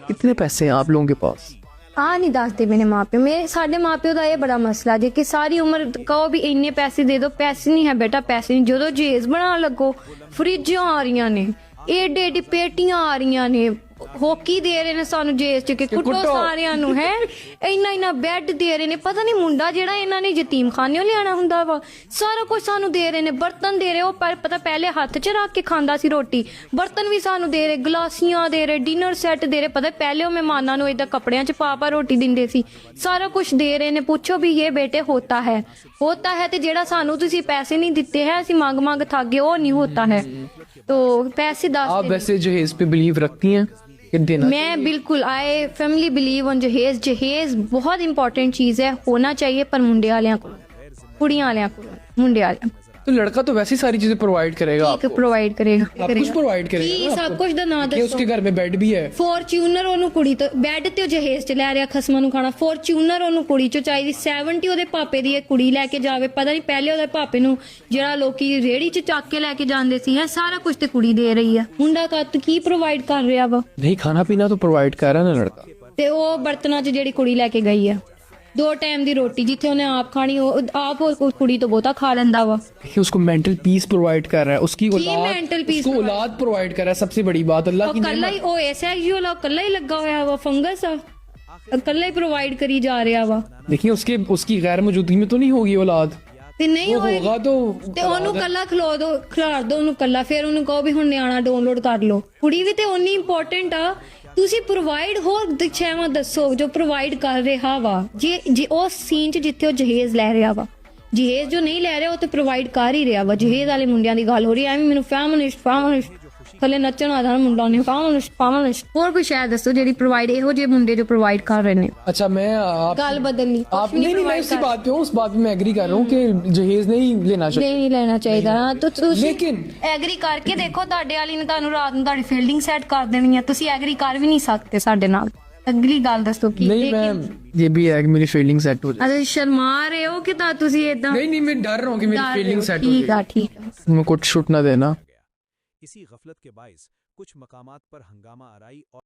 कितने पैसे हैं आप लोगों के पास? नहीं दसते मेरे माँ प्यो। मेरे साढ़े माँ प्यो का ये बड़ा मसला जे कि सारी उम्र कहो भी इन्ने पैसे दे दो, पैसे नहीं है बेटा, पैसे नहीं। जो जहेज बना लगो फ्रिजां आ रही ने, एडी एडी पेटियां आ रही ने, होकी दे रहे ने सानू जहेज च कि कुट्टो सारियां नू है, इन्ना इन्ना बैड दे रहे ने। पता नहीं मुंडा जेड़ा इन्हां ने यतीम खाने लियाना हुंदा वा, सारा कुछ सानू दे रहे ने। बर्तन दे रहे, वो पता पहले हाथ च रख के खांदा सी रोटी, बर्तन भी सानू दे रहे, गलासियां दे रहे, डिनर सैट दे रहे। पता पहले वो मेहमानां नू इदां कपड़ियां च पा रोटी दिंदे सी, सारा कुछ दे रहे ने। पूछो भी ये बेटे होता है ते जेड़ा सानू तुसी पैसे नहीं दिते है, असीं मांग मांग थक गए, वो नहीं होता है। तो पैसे दस आप वैसे जहेज पे बिलीव रखती हैं कि देना? मैं बिल्कुल, आई फैमिली बिलीव ऑन जहेज। जहेज बहुत इंपॉर्टेंट चीज़ है, होना चाहिए, पर मुंडे वालियां को, कुड़ियां वालियां को, मुंडे वालियां। तो लड़का तो वैसे सारी चीजें प्रोवाइड करेगा आपको? प्रोवाइड करेगा, सब कुछ प्रोवाइड करेगा ਕੀ ना सब आपको? कुछ ਦਾ ਨਾਂ कि ਦੱਸੋ। उसके घर में बेड भी है? ਫੋਰਚੂਨਰ ਉਹਨੂੰ ਕੁੜੀ ਤੋਂ ਬੈੱਡ ਤੇ ਉਹ ਜਹੇਜ਼ ਚ ਲੈ ਰਿਹਾ ਖਸਮਾਂ ਨੂੰ ਖਾਣਾ। ਫੋਰਚੂਨਰ ਉਹਨੂੰ ਕੁੜੀ ਚੋਂ ਚਾਹੀਦੀ। 70 ਉਹਦੇ ਪਾਪੇ ਦੀ ਇਹ ਕੁੜੀ ਲੈ ਕੇ ਜਾਵੇ। ਪਤਾ ਨਹੀਂ ਪਹਿਲੇ ਉਹਦੇ ਪਾਪੇ ਨੂੰ ਜਿਹੜਾ ਲੋਕੀ ਰੇੜੀ ਚ ਚੱਕ ਕੇ ਲੈ ਕੇ ਜਾਂਦੇ ਸੀ, ਹੈ ਸਾਰਾ ਕੁਝ ਤੇ ਕੁੜੀ ਦੇ ਰਹੀ ਆ। ਮੁੰਡਾ ਕੀ ਪ੍ਰੋਵਾਈਡ ਕਰ ਰਿਹਾ ਵਾ? नहीं, खाना पीना तो प्रोवाइड कर रहा है ना लड़का। ਤੇ ਉਹ ਬਰਤਨਾਂ 'ਚ ਜਿਹੜੀ ਕੁੜੀ ਲੈ ਕੇ ਗਈ ਆ, 2 ਟਾਈਮ ਦੀ ਰੋਟੀ ਜਿੱਥੇ ਉਹਨੇ ਆਪ ਖਾਣੀ, ਉਹ ਆਪ ਉਹ ਕੁੜੀ ਤੋਂ ਬਹੁਤਾ ਖਾ ਲੈਂਦਾ ਵਾ। देखिए उसको मेंटल पीस प्रोवाइड कर रहा है, उसकी mental peace उसको औलाद प्रोवाइड कर रहा है। सबसे बड़ी बात अल्लाह ਉਹ की ਕੱਲਾ ਹੀ, ਉਹ ਐਸੈक्सुअल ਆ, ਕੱਲਾ ਹੀ ਲੱਗਾ ਹੋਇਆ ਵਾ, फंगस आ, ਕੱਲਾ ਹੀ ਪ੍ਰੋਵਾइड ਕਰੀ ਜਾ ਰਿਹਾ ਵਾ। देखिए उसकी गैर मौजूदगी में तो नहीं होगी औलाद, ਤੇ ਨਹੀਂ वो ਹੋਏਗੀ होगा तो ਤੇ ਉਹਨੂੰ ਕੱਲਾ ਖਿਲਾਰ ਦੋ ਉਹਨੂੰ ਕੱਲਾ, ਫਿਰ ਉਹਨੂੰ ਕਹੋ ਵੀ ਹੁਣ ਨਿਆਣਾ ਡਾਊਨਲੋਡ ਕਰ ਲਓ। ਕੁੜੀ ਵੀ ਤੇ ਉਨੀ ਇੰਪੋਰਟੈਂਟ ਆ। ਤੁਸੀਂ ਪ੍ਰੋਵਾਈਡ ਹੋਰ ਦਿਸ਼ਾਵਾਂ ਦੱਸੋ ਜੋ ਪ੍ਰੋਵਾਈਡ ਕਰ ਰਿਹਾ ਵਾ। ਜੇ ਉਸ ਸੀਨ 'ਚ ਜਿੱਥੇ ਉਹ ਜਹੇਜ਼ ਲੈ ਰਿਹਾ ਵਾ, ਜਹੇਜ਼ ਜੋ ਨਹੀਂ ਲੈ ਰਿਹਾ ਉਹ ਤੇ ਪ੍ਰੋਵਾਈਡ ਕਰ ਹੀ ਰਿਹਾ ਵਾ। ਜਹੇਜ਼ ਵਾਲੇ ਮੁੰਡਿਆਂ ਦੀ ਗੱਲ ਹੋ ਰਹੀ ਐਵੇਂ ਮੈਨੂੰ ਫੈਮਿਨਿਸਟ ਥੱਲੇ ਨੱਚਣ ਆ ਜਾਣਾ ਮੁੰਡਾ ਨੇ, ਫੈਮਿਨਿਸਟ। ਹੋਰ ਕੋਈ ਸ਼ਾਇਦ ਦੱਸੋ ਜਿਹੜੀ ਪ੍ਰੋਵਾਈਡ, ਇਹੋ ਜਿਹੇ ਮੁੰਡੇ ਜੋ ਪ੍ਰੋਵਾਈਡ ਕਰ ਰਹੇ ਨੇ। अच्छा मैं ਗੱਲ ਬਦਲਣੀ आप नहीं मैं उसी बात पे हूँ, उस बात पे मैं एग्री कर रहा हूँ कि जहेज नहीं लेना चाहिए। ਨਹੀਂ ਲੈਣਾ ਚਾਹੀਦਾ। ਤਾਂ ਤੁਸੀਂ लेकिन ਐਗਰੀ ਕਰਕੇ ਦੇਖੋ, ਤੁਹਾਡੇ ਵਾਲੀ ਨੇ ਤੁਹਾਨੂੰ ਰਾਤ ਨੂੰ ਤੁਹਾਡੀ ਫੀਲਡਿੰਗ ਸੈੱਟ ਕਰ ਦੇਣੀ ਹੈ। ਤੁਸੀਂ ਐਗਰੀ ਕਰ ਵੀ ਨਹੀਂ ਸਕਦੇ ਸਾਡੇ ਨਾਲ। ਅਗਲੀ ਗੱਲ ਦੱਸੋ ਕੀ? नहीं, मैं ये भी है कि मेरी फील्डिंग सेट हो जाए। ਅਰੇ शर्मा रहे हो कि ਤਾਂ ਤੁਸੀਂ ਇਦਾਂ नहीं मैं डर रहा हूँ कि मेरी फील्डिंग सेट हो ठीक है जाए, ठीक है। मैं कुछ छूट ना देना। इसी गफलत के बाइस कुछ मकामात पर हंगामा आराई और